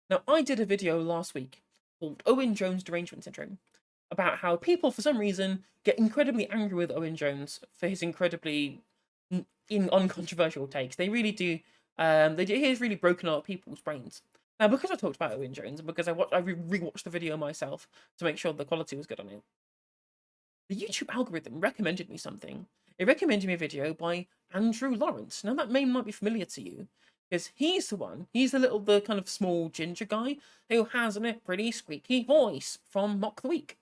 Now, I did a video last week called Owen Jones Derangement Syndrome about how people, for some reason, get incredibly angry with Owen Jones for his incredibly uncontroversial takes. They really do. He has really broken a lot of people's brains. Now, because I talked about Owen Jones and because I rewatched the video myself to make sure the quality was good on it, the YouTube algorithm recommended me something. It recommended me a video by Andrew Lawrence. Now, that name might be familiar to you, because he's the kind of small ginger guy who has a pretty squeaky voice from Mock the Week.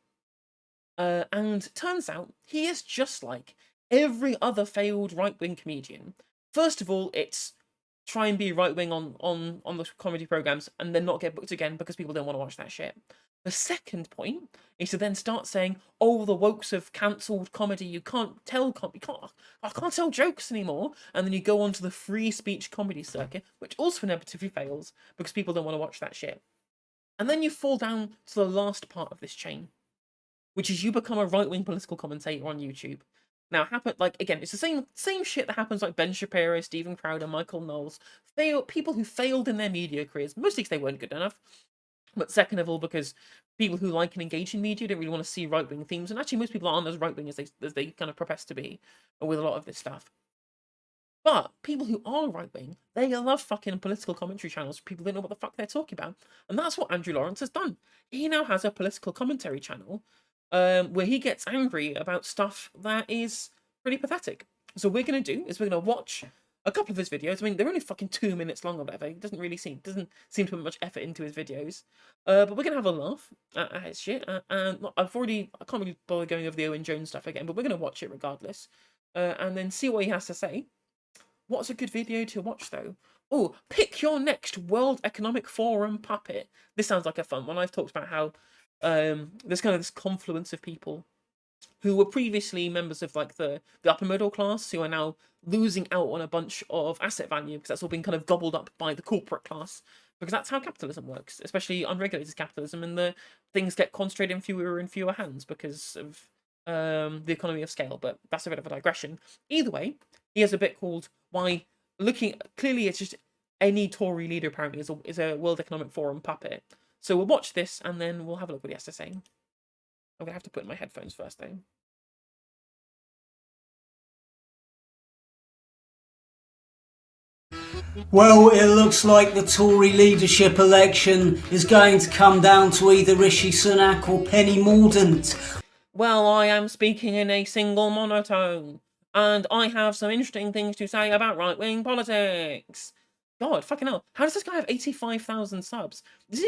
And turns out he is just like every other failed right-wing comedian. First of all, it's try and be right-wing on the comedy programs and then not get booked again because people don't want to watch that shit. The second point is to then start saying, "Oh, the wokes have cancelled comedy. I can't tell jokes anymore." And then you go on to the free speech comedy circuit, which also inevitably fails because people don't want to watch that shit. And then you fall down to the last part of this chain, which is you become a right-wing political commentator on YouTube. Now, it's the same shit that happens like Ben Shapiro, Stephen Crowder, Michael Knowles, people who failed in their media careers, mostly because they weren't good enough, but second of all, because people who like and engage in media don't really want to see right-wing themes, and actually most people aren't as right-wing as they kind of profess to be with a lot of this stuff. But people who are right-wing, they love fucking political commentary channels for people who don't know what the fuck they're talking about. And that's what Andrew Lawrence has done. He now has a political commentary channel where he gets angry about stuff that is pretty pathetic. So what we're going to do is we're going to watch a couple of his videos. I mean, they're only fucking 2 minutes long or whatever. He doesn't seem to put much effort into his videos. But we're going to have a laugh at his shit. And I can't really bother going over the Owen Jones stuff again, but we're going to watch it regardless. And then see what he has to say. What's a good video to watch, though? Oh, pick your next World Economic Forum puppet. This sounds like a fun one. I've talked about how there's kind of this confluence of people who were previously members of like the upper middle class who are now losing out on a bunch of asset value because that's all been kind of gobbled up by the corporate class, because that's how capitalism works, especially unregulated capitalism, and the things get concentrated in fewer and fewer hands because of the economy of scale. But that's a bit of a digression. Either way, he has a bit called "Why Looking." Clearly, it's just any Tory leader apparently is a World Economic Forum puppet. So we'll watch this and then we'll have a look what he has to say. I'm gonna have to put in my headphones first, though. Well, it looks like the Tory leadership election is going to come down to either Rishi Sunak or Penny Mordaunt. Well, I am speaking in a single monotone, and I have some interesting things to say about right-wing politics. God, fucking hell. How does this guy have 85,000 subs? Is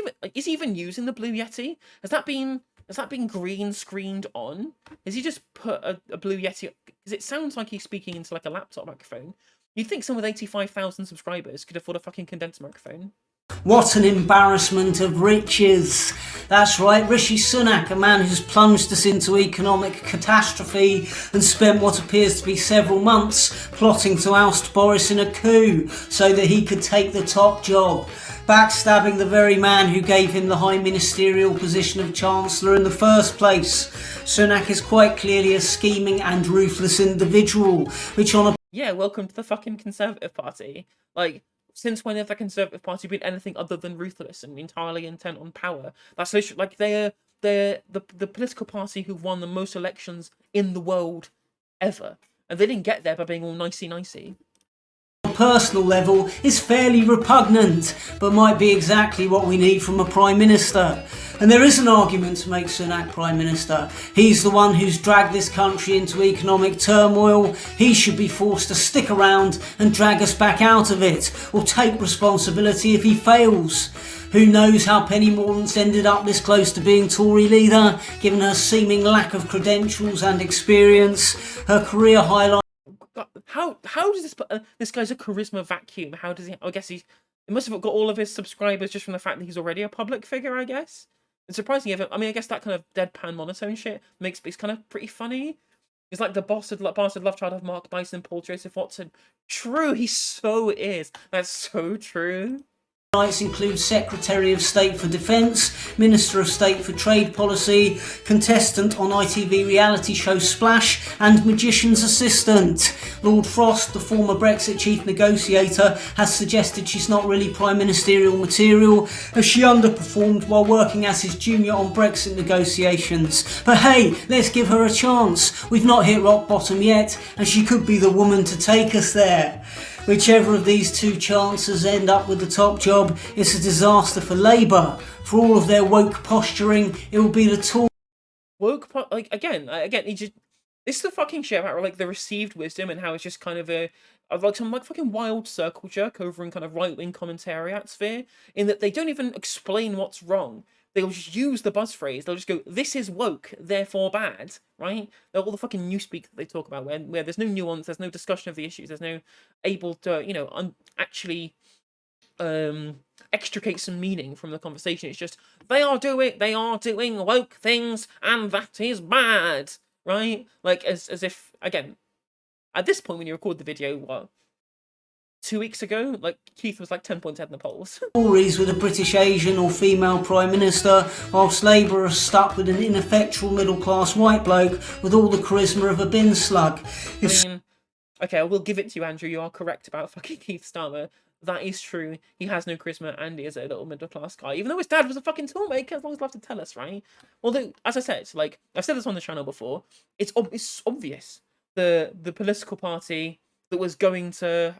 he even using the Blue Yeti? Has that been green screened on? Has he just put a Blue Yeti? Because it sounds like he's speaking into like a laptop microphone. You'd think someone with 85,000 subscribers could afford a fucking condensed microphone. What an embarrassment of riches. That's right, Rishi Sunak, a man who's plunged us into economic catastrophe and spent what appears to be several months plotting to oust Boris in a coup so that he could take the top job, backstabbing the very man who gave him the high ministerial position of Chancellor in the first place. Sunak is quite clearly a scheming and ruthless individual, which on a... Yeah, welcome to the fucking Conservative Party. Like, since when have the Conservative Party been anything other than ruthless and entirely intent on power? That's literally, like, they're the political party who won the most elections in the world ever. And they didn't get there by being all nicey-nicey. Personal level is fairly repugnant, but might be exactly what we need from a Prime Minister. And there is an argument to make Sunak Prime Minister. He's the one who's dragged this country into economic turmoil. He should be forced to stick around and drag us back out of it, or take responsibility if he fails. Who knows how Penny Mordaunt's ended up this close to being Tory leader, given her seeming lack of credentials and experience. Her career highlight... How does this guy's a charisma vacuum? How does he? I guess he must have got all of his subscribers just from the fact that he's already a public figure. I guess it's surprising. I mean, I guess that kind of deadpan monotone shit makes it's kind of pretty funny. He's like the bastard love child of Mark Bison, Paul Joseph Watson. True, he so is. That's so true. Highlights include Secretary of State for Defence, Minister of State for Trade Policy, contestant on ITV reality show Splash, and magician's assistant. Lord Frost, the former Brexit chief negotiator, has suggested she's not really prime ministerial material, as she underperformed while working as his junior on Brexit negotiations. But hey, let's give her a chance. We've not hit rock bottom yet, and she could be the woman to take us there. Whichever of these two chances end up with the top job, it's a disaster for Labour. For all of their woke posturing, it will be the Tories. Again, it's just, this is the fucking shit about like the received wisdom and how it's just kind of like some like fucking wild circle jerk over in kind of right-wing commentariat sphere, in that they don't even explain what's wrong. They'll just use the buzz phrase. They'll just go, "This is woke, therefore bad," right? They're all the fucking newspeak that they talk about, where there's no nuance, there's no discussion of the issues, there's no able to, actually extricate some meaning from the conversation. It's just they are doing woke things, and that is bad, right? Like as if, again, at this point when you record the video, what, 2 weeks ago, like Keith was like 10 points ahead in the polls. Tories with a British Asian or female Prime Minister, whilst Labour are stuck with an ineffectual middle-class white bloke with all the charisma of a bin slug. Okay, I will give it to you, Andrew. You are correct about fucking Keith Starmer. That is true. He has no charisma and he is a little middle-class guy. Even though his dad was a fucking toolmaker, as long as he'll have to tell us, right? Although, as I said, like, I've said this on the channel before, it's obvious the political party that was going to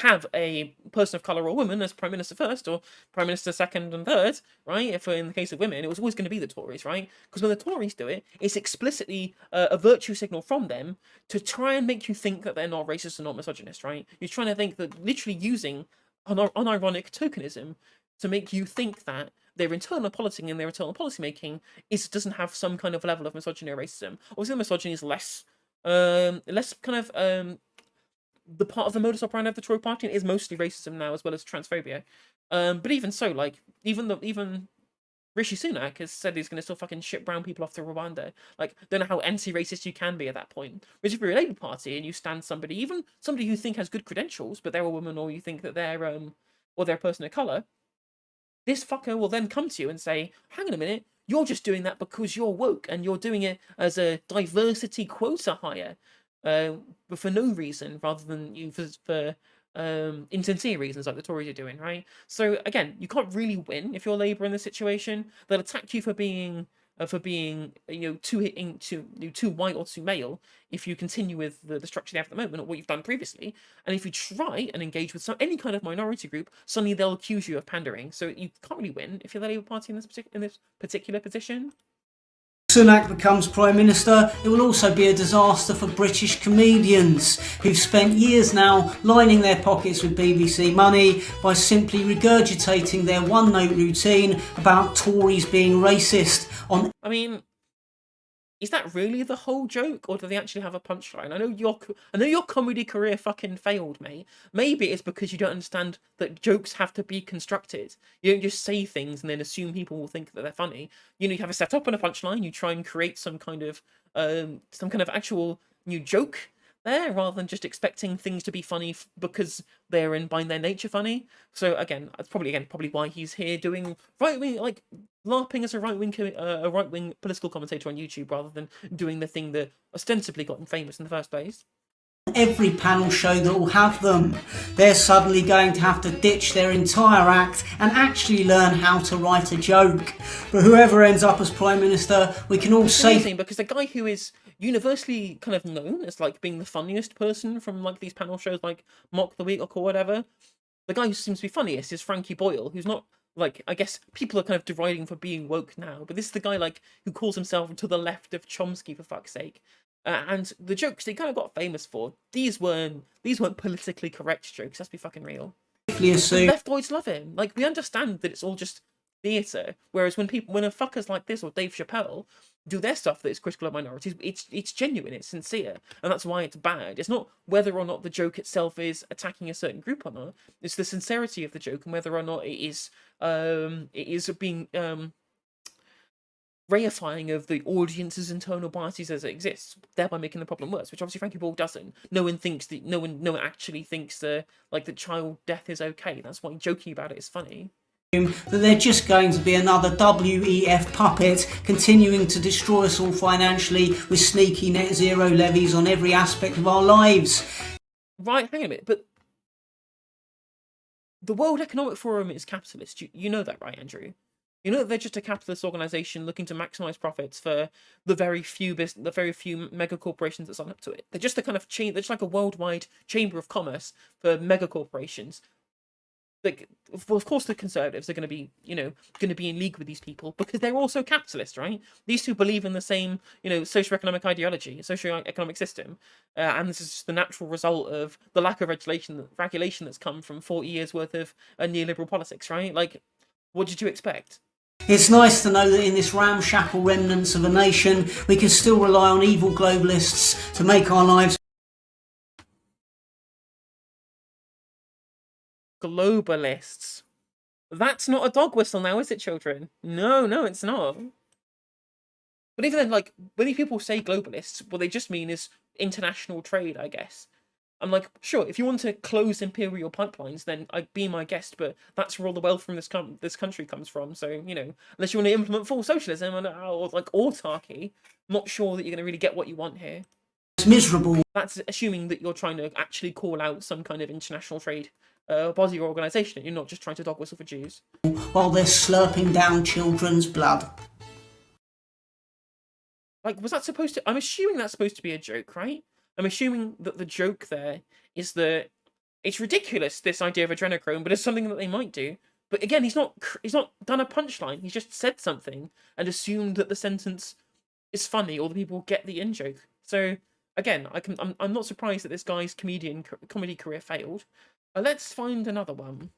have a person of colour or woman as Prime Minister first, or Prime Minister second and third, right? If in the case of women, it was always going to be the Tories, right? Because when the Tories do it, it's explicitly a virtue signal from them to try and make you think that they're not racist and not misogynist, right? You're trying to think that literally using unironic tokenism to make you think that their internal politicking and their internal policy making doesn't have some kind of level of misogyny or racism. Obviously, misogyny is less kind of the part of the modus operandi of the Tory party is mostly racism now, as well as transphobia. But even so, like even Rishi Sunak has said he's going to still fucking ship brown people off to Rwanda. Like, don't know how anti-racist you can be at that point. Whereas if you're a Labour Party and you stand somebody, even somebody you think has good credentials, but they're a woman, or you think that they're a person of colour, this fucker will then come to you and say, "Hang on a minute, you're just doing that because you're woke, and you're doing it as a diversity quota hire, but for no reason, rather than for insincere reasons like the Tories are doing," right? So again, you can't really win if you're Labour in this situation. They'll attack you for being too white or too male if you continue with the structure they have at the moment, or what you've done previously. And if you try and engage with any kind of minority group, suddenly they'll accuse you of pandering. So you can't really win if you're the Labour Party in this particular position. Sunak becomes Prime Minister, it will also be a disaster for British comedians who've spent years now lining their pockets with BBC money by simply regurgitating their one-note routine about Tories being racist on... I mean, is that really the whole joke, or do they actually have a punchline? I know your comedy career fucking failed, mate. Maybe it's because you don't understand that jokes have to be constructed. You don't just say things and then assume people will think that they're funny. You have a setup and a punchline. You try and create some kind of actual new joke there, rather than just expecting things to be funny because they're by their nature funny. So again, that's probably why he's here doing right-wing, like LARPing as a right-wing political commentator on YouTube, rather than doing the thing that ostensibly got him famous in the first place. Every panel show that will have them, they're suddenly going to have to ditch their entire act and actually learn how to write a joke. But whoever ends up as Prime Minister, we can all say... Because the guy who is universally kind of known as like being the funniest person from like these panel shows like Mock the Week or whatever, the guy who seems to be funniest is Frankie Boyle, who's not, like, I guess people are kind of deriding for being woke now, but this is the guy like who calls himself to the left of Chomsky, for fuck's sake. And the jokes they kind of got famous for, these weren't politically correct jokes. Let's be fucking real. Leftoids love him. Like, we understand that it's all just theatre. Whereas when a fuckers like this or Dave Chappelle do their stuff that is critical of minorities, it's genuine, it's sincere, and that's why it's bad. It's not whether or not the joke itself is attacking a certain group or not. It's the sincerity of the joke and whether or not it is being reifying of the audience's internal biases as it exists, thereby making the problem worse. Which obviously Frankie Boyle doesn't. No one actually thinks that child death is okay. That's why joking about it is funny. That they're just going to be another WEF puppet, continuing to destroy us all financially with sneaky net zero levies on every aspect of our lives. Right, hang on a minute, but the World Economic Forum is capitalist. You know that, right, Andrew? You know that they're just a capitalist organisation looking to maximise profits for the very few mega corporations that sign up to it. They're just a kind of chain. They're just like a worldwide chamber of commerce for mega corporations. Like, of course, the Conservatives are going to be, in league with these people because they're also capitalist, right? These two believe in the same, socioeconomic ideology, socioeconomic system, and this is just the natural result of the lack of regulation that's come from 40 years worth of neoliberal politics, right? Like, what did you expect? It's nice to know that in this ramshackle remnants of a nation, we can still rely on evil globalists to make our lives. Globalists. That's not a dog whistle now, is it, children? No, it's not. But even then, like, when people say globalists, what they just mean is international trade, I guess. I'm like, sure, if you want to close imperial pipelines, then I'd be my guest, but that's where all the wealth from this country comes from. So, unless you want to implement full socialism or like autarky, I'm not sure that you're going to really get what you want here. It's miserable. That's assuming that you're trying to actually call out some kind of international trade body or organisation. You're not just trying to dog whistle for Jews. While they're slurping down children's blood. Like, was that supposed to... I'm assuming that's supposed to be a joke, right? I'm assuming that the joke there is that it's ridiculous, this idea of adrenochrome, but it's something that they might do. But again, he's not done a punchline. He's just said something and assumed that the sentence is funny or the people get the in-joke. So, again, I'm not surprised that this guy's comedy career failed. Let's find another one.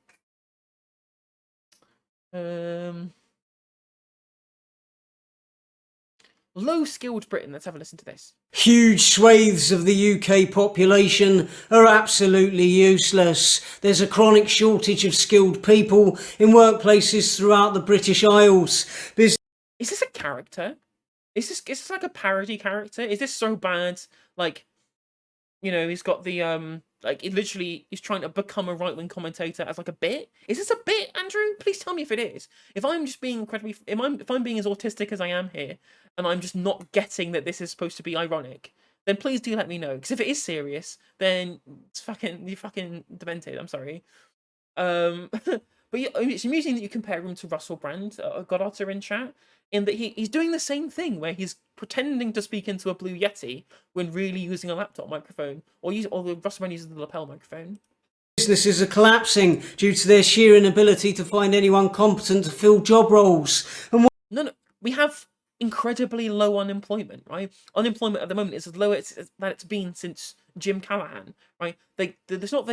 Low-skilled Britain. Let's have a listen to this. Huge swathes of the UK population are absolutely useless. There's a chronic shortage of skilled people in workplaces throughout the British Isles. Is this a character? Is this like a parody character? Is this so bad? Like, he's got the like, it literally is trying to become a right-wing commentator as like a bit. Is this a bit, Andrew? Please tell me if it is. If I'm just being incredibly, if I'm being as autistic as I am here, and I'm just not getting that this is supposed to be ironic, then please do let me know. Because if it is serious, then you're fucking demented. I'm sorry. But it's amusing that you compare him to Russell Brand, Godotter in chat, in that he's doing the same thing where he's pretending to speak into a Blue Yeti when really using a laptop microphone, or Russell Brand uses the lapel microphone. Businesses are collapsing due to their sheer inability to find anyone competent to fill job roles. And No, we have incredibly low unemployment, right? Unemployment at the moment is as low as that it's been since Jim Callahan, right? They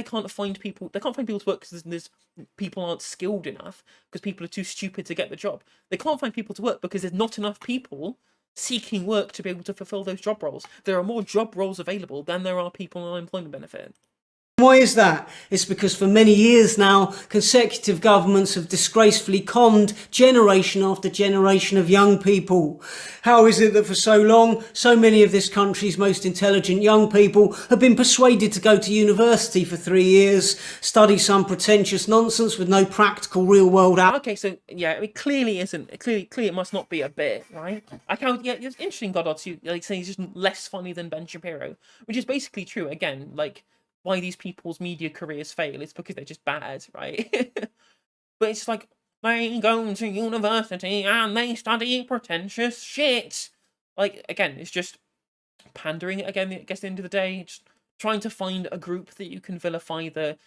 can't find people to work because people aren't skilled enough, because people are too stupid to get the job. They can't find people to work because there's not enough people seeking work to be able to fulfill those job roles. There are more job roles available than there are people on unemployment benefit. why is that? It's because for many years now, consecutive governments have disgracefully conned generation after generation of young people. How is it that for so long, so many of this country's most intelligent young people have been persuaded to go to university for 3 years, study some pretentious nonsense with no practical real-world Okay, so yeah, it clearly isn't. Clearly, it must not be a bit, right? Yeah, it's interesting, Goddard, you saying he's just less funny than Ben Shapiro, which is basically true. Again, like, why these people's media careers fail is because they're just bad, right? But it's like, they go to university and they study pretentious shit. Like, again, it's just pandering. Again, I guess at the end of the day, just trying to find a group that you can vilify again,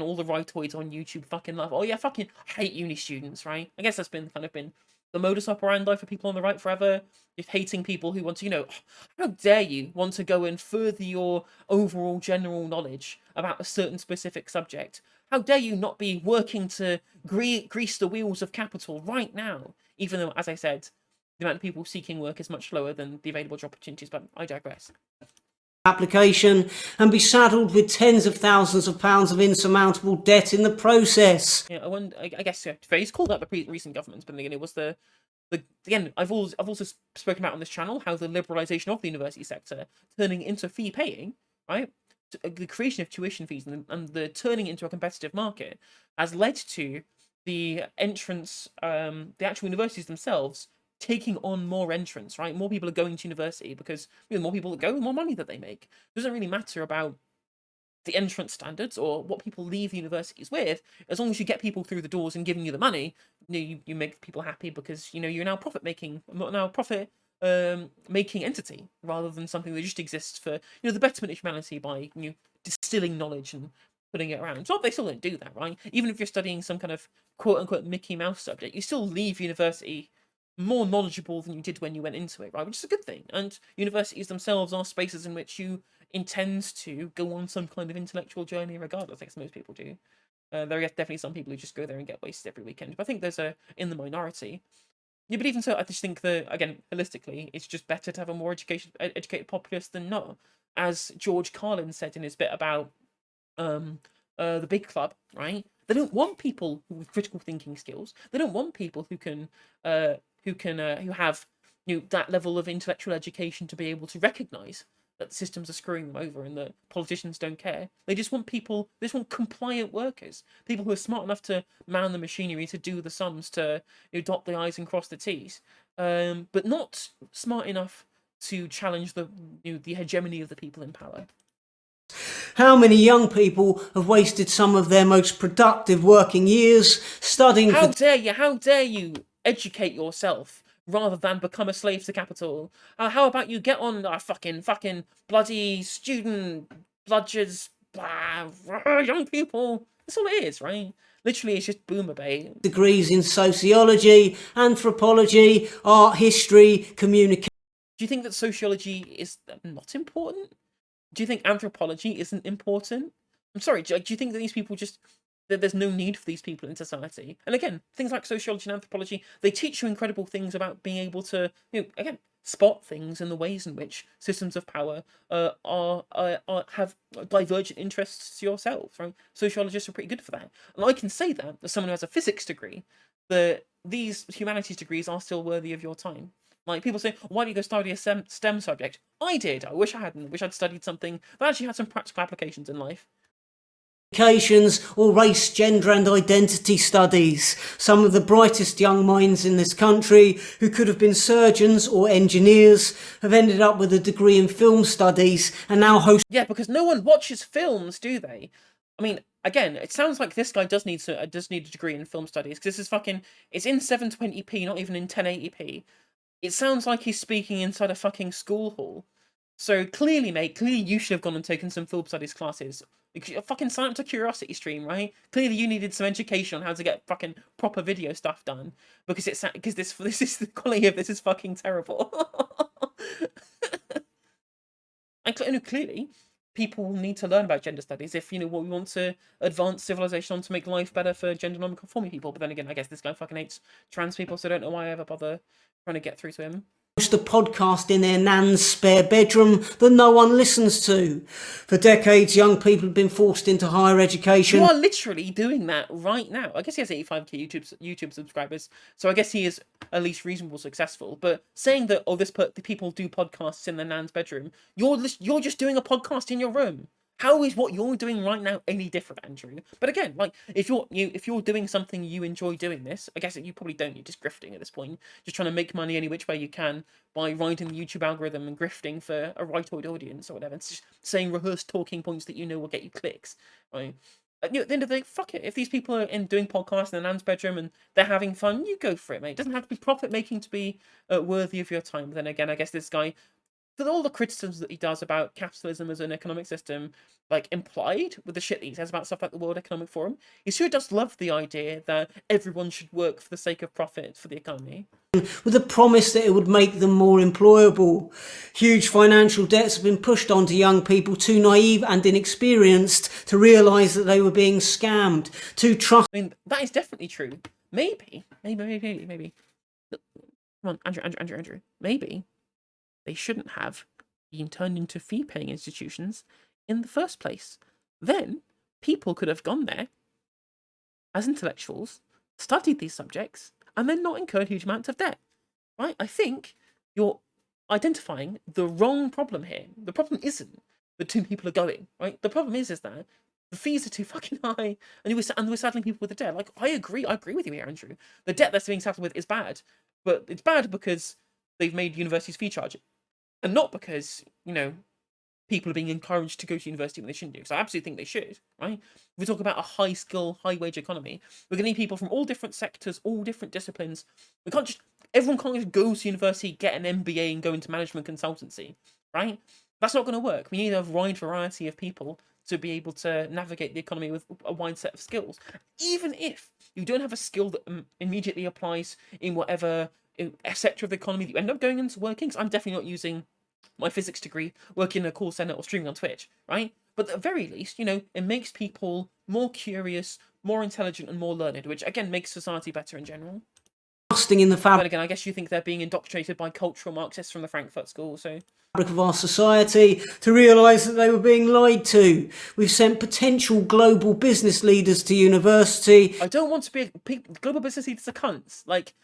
all the rightoids on YouTube fucking love. Oh yeah, fucking hate uni students, right? I guess that's been the modus operandi for people on the right forever. Just hating people who want to, how dare you want to go and further your overall general knowledge about a certain specific subject? How dare you not be working to grease the wheels of capital right now? Even though, as I said, the amount of people seeking work is much lower than the available job opportunities, but I digress. Application and be saddled with tens of thousands of pounds of insurmountable debt in the process. Yeah, I guess he's called out the recent governments, but then again, it was the Again, I've also spoken about on this channel how the liberalisation of the university sector, turning into fee paying, right? The creation of tuition fees and the turning into a competitive market has led to the entrance, the actual universities themselves taking on more entrants, right? More people are going to university because the more people that go, the more money that they make. It doesn't really matter about the entrance standards or what people leave the universities with, as long as you get people through the doors and giving you the money, you make people happy because you're now profit making entity rather than something that just exists for the betterment of humanity by distilling knowledge and putting it around. So they still don't do that, right? Even if you're studying some kind of quote unquote Mickey Mouse subject, you still leave university more knowledgeable than you did when you went into it, right? Which is a good thing. And universities themselves are spaces in which you intend to go on some kind of intellectual journey, regardless. I guess most people do. There are definitely some people who just go there and get wasted every weekend, but I think there's in the minority. Yeah, but even so, I just think that, again, holistically, it's just better to have a more educated populace than not. As George Carlin said in his bit about the big club, right? They don't want people with critical thinking skills. They don't want people who have that level of intellectual education to be able to recognise that the systems are screwing them over and that politicians don't care. They just want compliant workers, people who are smart enough to man the machinery, to do the sums, to dot the I's and cross the T's, but not smart enough to challenge the hegemony of the people in power. How many young people have wasted some of their most productive working years studying? How dare you educate yourself rather than become a slave to capital? How about you get on fucking bloody student bludgers, young people? That's all it is, right? Literally, it's just boomer bait. Degrees in sociology, anthropology, art history, communication. Do you think that sociology is not important? Do you think anthropology isn't important? I'm sorry, do you think that these people that there's no need for these people in society? And again, things like sociology and anthropology, they teach you incredible things about being able to, again, spot things in the ways in which systems of power have divergent interests to yourself, right? Sociologists are pretty good for that. And I can say that, as someone who has a physics degree, that these humanities degrees are still worthy of your time. Like, people say, why don't you go study a STEM subject? I did. I wish I hadn't. I wish I'd studied something that actually had some practical applications in life. Or race, gender and identity studies. Some of the brightest young minds in this country who could have been surgeons or engineers have ended up with a degree in film studies and now host... Yeah, because no one watches films, do they? I mean, again, it sounds like this guy does need a degree in film studies, because this is it's in 720p, not even in 1080p. It sounds like he's speaking inside a fucking school hall. So clearly, mate, you should have gone and taken some film studies classes. You fucking sign up to Curiosity Stream, right? Clearly you needed some education on how to get fucking proper video stuff done. Because this is the quality of this is fucking terrible. And clearly, people need to learn about gender studies if, we want to advance civilization on to make life better for gender non-conforming people. But then again, I guess this guy fucking hates trans people, so I don't know why I ever bother trying to get through to him. Host a podcast in their nan's spare bedroom that no one listens to. For decades, young people have been forced into higher education. You are literally doing that right now. I guess he has 85k YouTube subscribers, so I guess he is at least reasonably successful. But saying that the people do podcasts in their nan's bedroom, you're just doing a podcast in your room. How is what you're doing right now any different, Andrew? But again, like, if you're doing something you enjoy doing this, I guess you probably don't. You're just grifting at this point, just trying to make money any which way you can by riding the YouTube algorithm and grifting for a rightoid audience or whatever. It's just saying rehearsed talking points that will get you clicks, right? At the end of the day, fuck it. If these people are doing podcasts in their nan's bedroom and they're having fun, you go for it, mate. It doesn't have to be profit making to be worthy of your time. But then again, I guess this guy, for all the criticisms that he does about capitalism as an economic system, like, implied with the shit that he says about stuff like the World Economic Forum, he sure does love the idea that everyone should work for the sake of profit for the economy. With a promise that it would make them more employable. Huge financial debts have been pushed onto young people too naive and inexperienced to realise that they were being scammed. I mean, that is definitely true. Maybe. Look, come on, Andrew. Maybe they shouldn't have been turned into fee-paying institutions in the first place. Then people could have gone there as intellectuals, studied these subjects, and then not incurred huge amounts of debt. right? I think you're identifying the wrong problem here. The problem isn't that two people are going, right? The problem is that the fees are too fucking high, and we're saddling people with the debt. Like, I agree with you here, Andrew. The debt that's being saddled with is bad, but it's bad because they've made universities fee charging, and not because, people are being encouraged to go to university when they shouldn't do. Because I absolutely think they should, right? If we talk about a high skill, high wage economy, we're going to need people from all different sectors, all different disciplines. Everyone can't just go to university, get an MBA, and go into management consultancy, right? That's not going to work. We need a wide variety of people to be able to navigate the economy with a wide set of skills. Even if you don't have a skill that immediately applies in whatever sector of the economy that you end up going into working, because I'm definitely not using my physics degree working in a call center or streaming on Twitch, right? But at the very least, it makes people more curious, more intelligent, and more learned, which again makes society better in general. In the But fabric again, I guess you think they're being indoctrinated by cultural Marxists from the Frankfurt School, so. of our society to realise that they were being lied to. We've sent potential global business leaders to university. I don't want to be global business leaders are cunts. Like,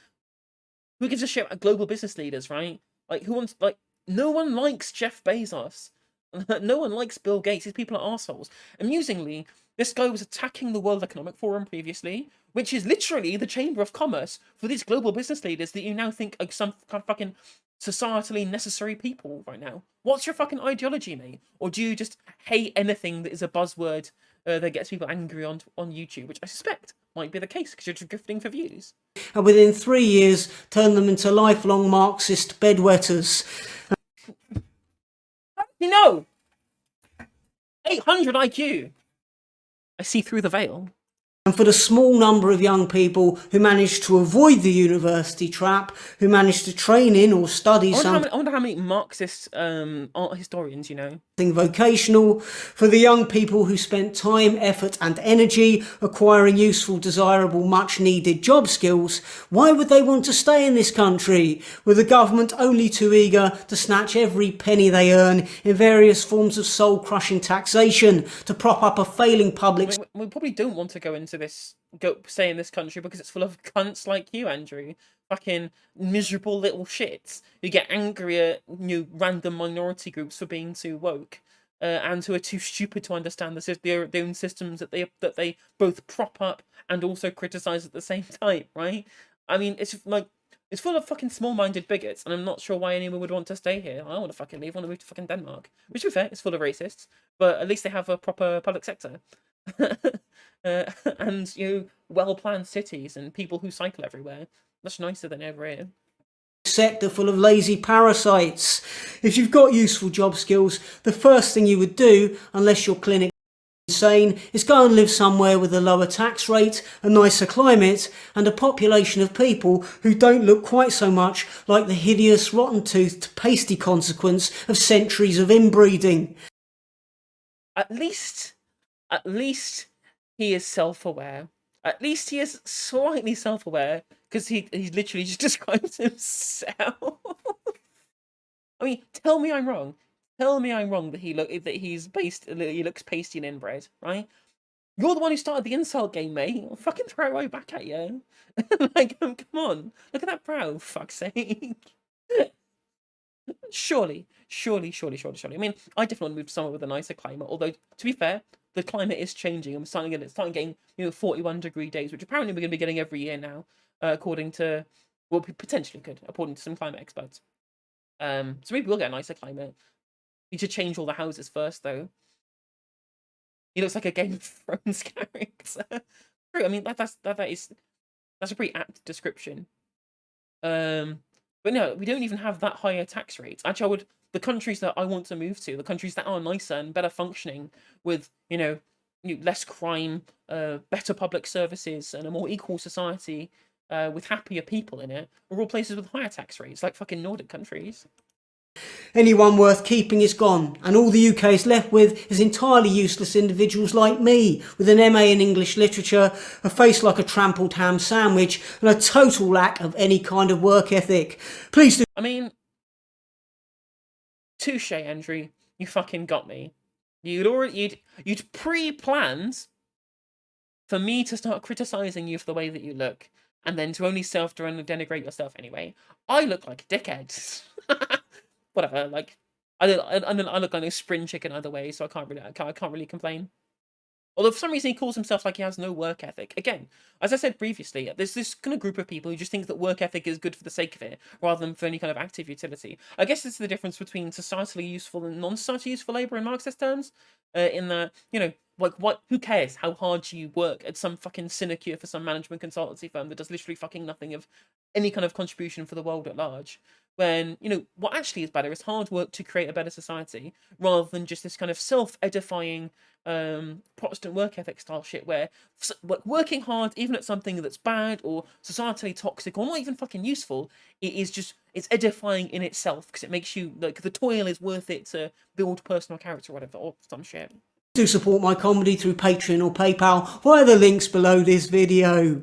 who gives a shit about global business leaders, right? Like, no one likes Jeff Bezos. No one likes Bill Gates. These people are assholes. Amusingly, this guy was attacking the World Economic Forum previously, which is literally the chamber of commerce for these global business leaders that you now think are some kind of fucking societally necessary people right now. What's your fucking ideology, mate? Or do you just hate anything that is a buzzword that gets people angry on YouTube, which I suspect might be the case because you're just grifting for views. And within 3 years, turn them into lifelong Marxist bedwetters. 800 IQ. I see through the veil. And for the small number of young people who managed to avoid the university trap, who managed to train in or study I wonder how many Marxist art historians you know. Vocational, for the young people who spent time, effort and energy acquiring useful, desirable, much needed job skills, why would they want to stay in this country with the government only too eager to snatch every penny they earn in various forms of soul-crushing taxation to prop up a failing public... We probably don't want to stay in this country because it's full of cunts like you, Andrew. Fucking miserable little shits who get angry at random minority groups for being too woke, and who are too stupid to understand their own systems that they both prop up and also criticize at the same time, right? I mean, it's full of fucking small-minded bigots, and I'm not sure why anyone would want to stay here. I don't want to fucking leave. I want to move to fucking Denmark. Which, to be fair, it's full of racists, but at least they have a proper public sector. And well-planned cities and people who cycle everywhere. Much nicer than ever here. Sector full of lazy parasites. If you've got useful job skills, the first thing you would do, unless you're clinically insane, is go and live somewhere with a lower tax rate, a nicer climate, and a population of people who don't look quite so much like the hideous, rotten-toothed, pasty consequence of centuries of inbreeding. At least he is self-aware. At least he is slightly self-aware, because he literally just describes himself. I mean, tell me I'm wrong. Tell me I'm wrong that he looks pasty and inbred, right? You're the one who started the insult game, mate. I'll fucking throw it right back at you. Like, come on. Look at that brow, for fuck's sake. Surely. I mean, I definitely want to move to somewhere with a nicer climate, although, to be fair, the climate is changing. I'm starting getting 41-degree days, which apparently we're going to be getting every year now, according to, well, we potentially could, according to some climate experts. So maybe we'll get a nicer climate. We should change all the houses first, though. He looks like a Game of Thrones character. True. I mean, that's a pretty apt description. But no, we don't even have that higher tax rates. Actually, the countries that I want to move to, the countries that are nicer and better functioning with, less crime, better public services, and a more equal society with happier people in it, are all places with higher tax rates, like fucking Nordic countries. Anyone worth keeping is gone, and all the UK is left with is entirely useless individuals like me, with an MA in English literature, a face like a trampled ham sandwich, and a total lack of any kind of work ethic. Please do. I mean, touche, Andrew. You fucking got me. You'd pre-planned for me to start criticizing you for the way that you look. and then to only self-denigrate yourself anyway. I look like a dickhead. Whatever, like, I look like a spring chicken either way, so I can't really complain. Although for some reason he calls himself like he has no work ethic. Again, as I said previously, there's this kind of group of people who just think that work ethic is good for the sake of it, rather than for any kind of active utility. I guess this is the difference between societally useful and non-societally useful labour in Marxist terms. In that, like, what? Who cares how hard you work at some fucking sinecure for some management consultancy firm that does literally fucking nothing of any kind of contribution for the world at large? When, what actually is better is hard work to create a better society, rather than just this kind of self-edifying Protestant work ethic style shit where working hard even at something that's bad or societally toxic or not even fucking useful, it's edifying in itself because it makes you, like, the toil is worth it to build personal character or whatever, or some shit. To support my comedy through Patreon or PayPal via the links below this video.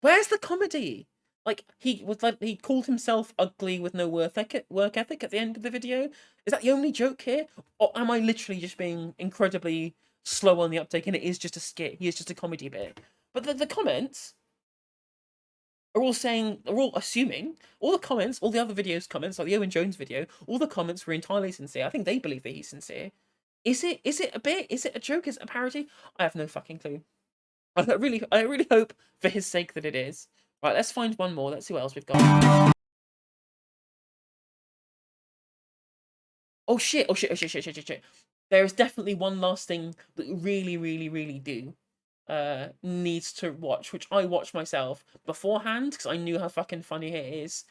Where's the comedy? Like, he called himself ugly with no work ethic at the end of the video. Is that the only joke here? Or am I literally just being incredibly slow on the uptake and it is just a skit? He is just a comedy bit. But the comments are all assuming, all the comments, all the other videos comments, like the Owen Jones video, all the comments were entirely sincere. I think they believe that he's sincere. Is it a bit? Is it a joke? Is it a parody? I have no fucking clue. I really hope for his sake that it is. Right, let's find one more. Let's see what else we've got. Oh shit. There is definitely one last thing that really do needs to watch, which I watched myself beforehand because I knew how fucking funny it is.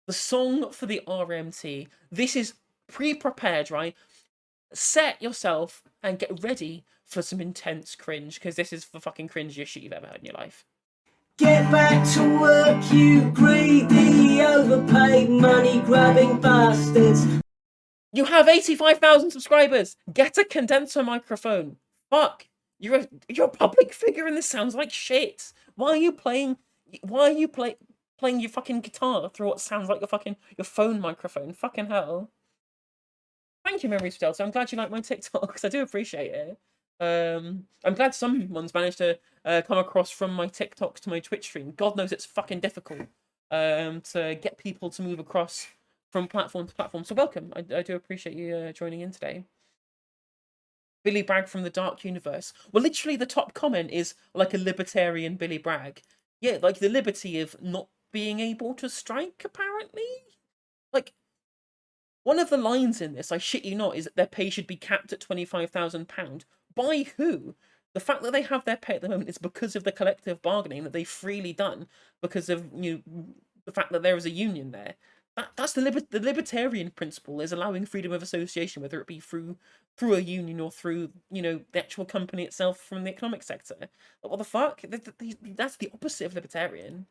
The song for the RMT. This is pre-prepared, right? Set yourself and get ready for some intense cringe, because this is the fucking cringiest shit you've ever heard in your life. Get back to work, you greedy, overpaid, money-grabbing bastards. You have 85,000 subscribers. Get a condenser microphone. Fuck. You're a public figure and this sounds like shit. Why are you playing your fucking guitar through what sounds like your phone microphone? Fucking hell. Thank you, Memories for Delta. I'm glad you like my TikToks. I do appreciate it. I'm glad someone's managed to come across from my TikToks to my Twitch stream. God knows it's fucking difficult to get people to move across from platform to platform. So welcome. I do appreciate you joining in today. Billy Bragg from the Dark Universe. Well, literally the top comment is like a libertarian Billy Bragg. Yeah, like the liberty of not being able to strike, apparently. Like, one of the lines in this, I shit you not, is that their pay should be capped at £25,000. By who? The fact that they have their pay at the moment is because of the collective bargaining that they've freely done, because of the fact that there is a union there. That's the libertarian principle, is allowing freedom of association, whether it be through a union or through the actual company itself from the economic sector. Like, what the fuck? That's the opposite of libertarian.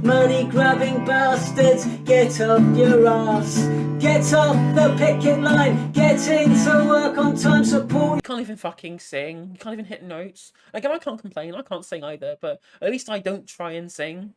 Money-grabbing bastards, get off your ass. Get off the picket line. Get into work on time, support. You can't even fucking sing. You can't even hit notes. Again, I can't complain. I can't sing either, but at least I don't try and sing.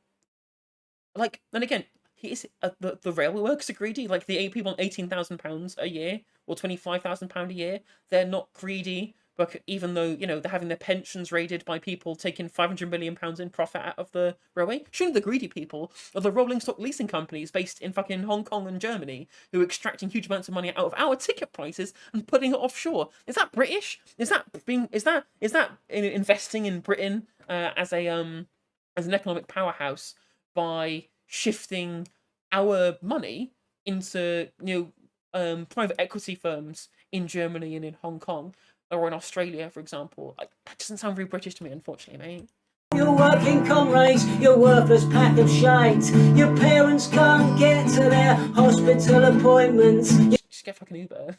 Like, and again, the railway workers are greedy. Like, the people on £18,000 a year or £25,000 a year, they're not greedy. But even though, they're having their pensions raided by people taking £500 million in profit out of the railway, shouldn't the greedy people are the rolling stock leasing companies based in fucking Hong Kong and Germany who are extracting huge amounts of money out of our ticket prices and putting it offshore? Is that British? Is that investing in Britain as an economic powerhouse by shifting our money into private equity firms in Germany and in Hong Kong? Or in Australia, for example. That doesn't sound very British to me, unfortunately, mate. You're working comrades, you're worthless pack of shite. Your parents can't get to their hospital appointments. Just get fucking Uber.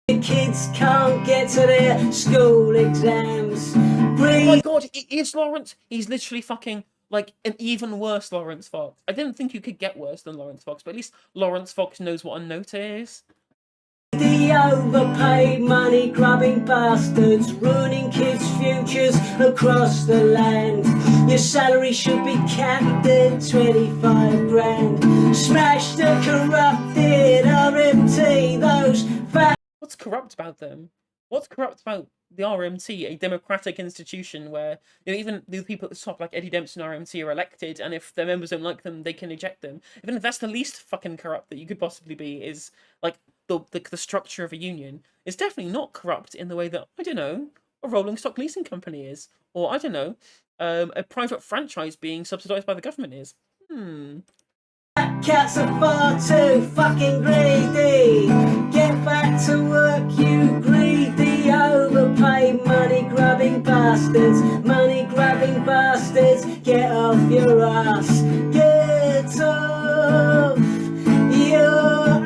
Your kids can't get to their school exams. Oh my god, it is Lawrence. He's literally fucking like an even worse Lawrence Fox. I didn't think you could get worse than Lawrence Fox, but at least Lawrence Fox knows what a note is. The overpaid money-grabbing bastards ruining kids' futures across the land. Your salary should be capped at 25 grand. Smash the corrupted RMT, those fat... What's corrupt about them? What's corrupt about the RMT a democratic institution where, you know, even the people at the top, like Eddie Dempsey and RMT, are elected, and if their members don't like them, they can eject them. Even if that's the least fucking corrupt that you could possibly be, is like the structure of a union is definitely not corrupt in the way that, I don't know, a rolling stock leasing company is, or I don't know, a private franchise being subsidized by the government is. Cats are far too fucking greedy. Get back to work, you greedy, overpaid, money-grabbing bastards. Money-grabbing bastards, get off your ass. Get off your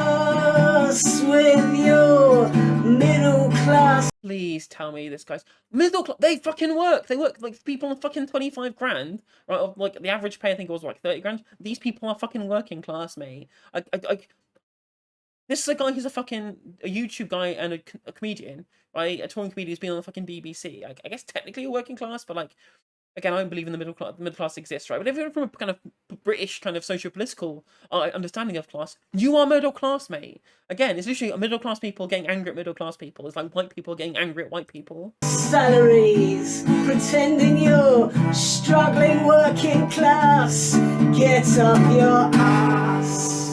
ass with your middle class. Please tell me this guy's middle class. They fucking work. They work like people on fucking 25 grand, right? Of like the average pay, I think it was like 30 grand. These people are fucking working class, mate. This is a guy who's a YouTube guy and a comedian, right? A touring comedian who's been on the fucking BBC. I guess technically a working class, but like, again, I don't believe in the middle class. The middle class exists, right? But if you're from a kind of British kind of socio-political understanding of class, you are middle class, mate. Again, it's literally middle class people getting angry at middle class people. It's like white people getting angry at white people. Salaries, pretending you're struggling working class. Get off your ass.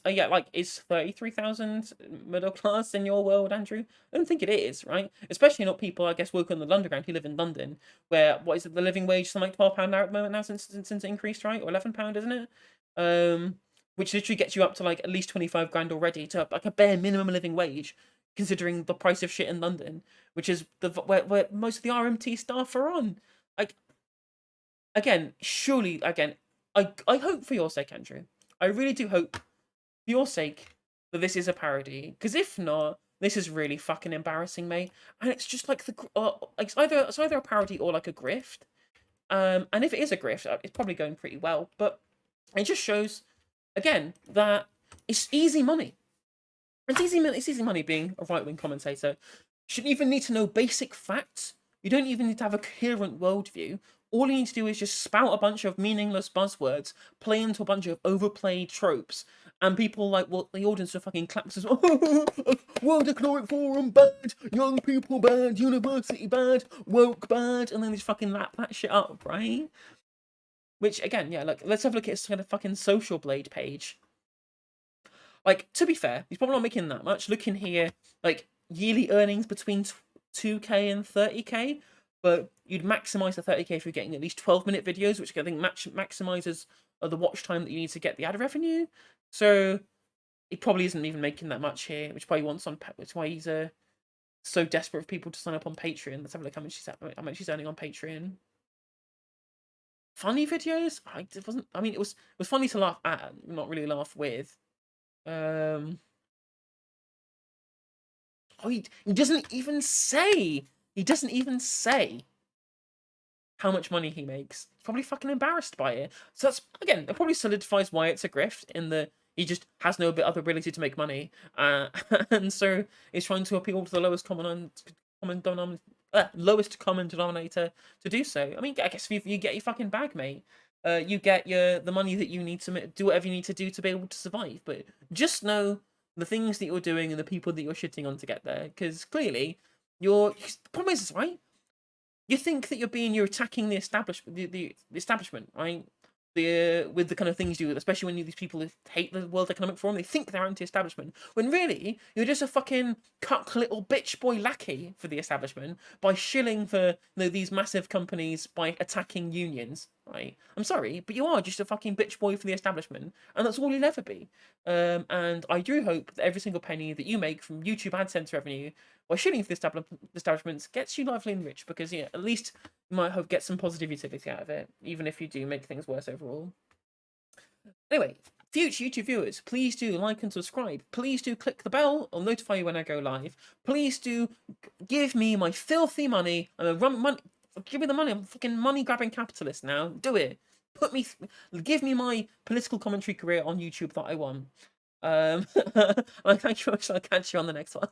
Yeah, like, is 33,000 middle class in your world, Andrew? I don't think it is, right? Especially not people, I guess, working on the underground who live in London, where, what is it, the living wage, something like £12 an hour at the moment now since it increased, right? Or £11, isn't it? Which literally gets you up to like at least 25 grand already, to like a bare minimum living wage, considering the price of shit in London, which is where most of the RMT staff are on. Like, again, surely, again, I hope for your sake, Andrew. I really do hope, for your sake, that this is a parody. Because if not, this is really fucking embarrassing, mate. And it's just like it's either a parody or like a grift. And if it is a grift, it's probably going pretty well. But it just shows, again, that it's easy money. It's easy money being a right-wing commentator. You shouldn't even need to know basic facts. You don't even need to have a coherent worldview. All you need to do is just spout a bunch of meaningless buzzwords, play into a bunch of overplayed tropes, and people like, well, the audience will fucking clap and says, oh, World Economic Forum bad, young people bad, university bad, woke bad, and then they just fucking lap that shit up, right? Which, again, yeah, like, let's have a look at his kind of fucking Social Blade page. Like, to be fair, he's probably not making that much. Looking here, like, yearly earnings between 2k and 30k, but you'd maximize the 30k if you're getting at least 12-minute videos, which I think maximizes the watch time that you need to get the ad revenue. So he probably isn't even making that much here, which probably which why he's so desperate for people to sign up on Patreon. Let's have a look how much she's earning on Patreon. Funny videos? It was funny to laugh at, not really laugh with. He doesn't even say. He doesn't even say how much money he makes. He's probably fucking embarrassed by it. So that's, again, it probably solidifies why it's a grift, in the he just has no other ability to make money, and so he's trying to appeal to the lowest common denominator to do so. I mean, I guess if you get your fucking bag, mate. You get the money that you need to do whatever you need to do to be able to survive. But just know the things that you're doing and the people that you're shitting on to get there, because clearly the problem is, right? You think that you're attacking the establishment, the establishment, right? With the kind of things you do, especially when these people who hate the World Economic Forum, they think they're anti-establishment, when really you're just a fucking cuck little bitch boy lackey for the establishment by shilling for these massive companies by attacking unions, right? I'm sorry, but you are just a fucking bitch boy for the establishment, and that's all you'll ever be. And I do hope that every single penny that you make from YouTube AdSense revenue by shilling for the establishments gets you lively and rich, because at least you might hope get some positive utility out of it, even if you do make things worse overall. Anyway, future YouTube viewers, please do like and subscribe. Please do click the bell. I'll notify you when I go live. Please do give me my filthy money. Give me the money. I'm a fucking money-grabbing capitalist now. Do it. Give me my political commentary career on YouTube that I want. Thank you. I'll catch you on the next one.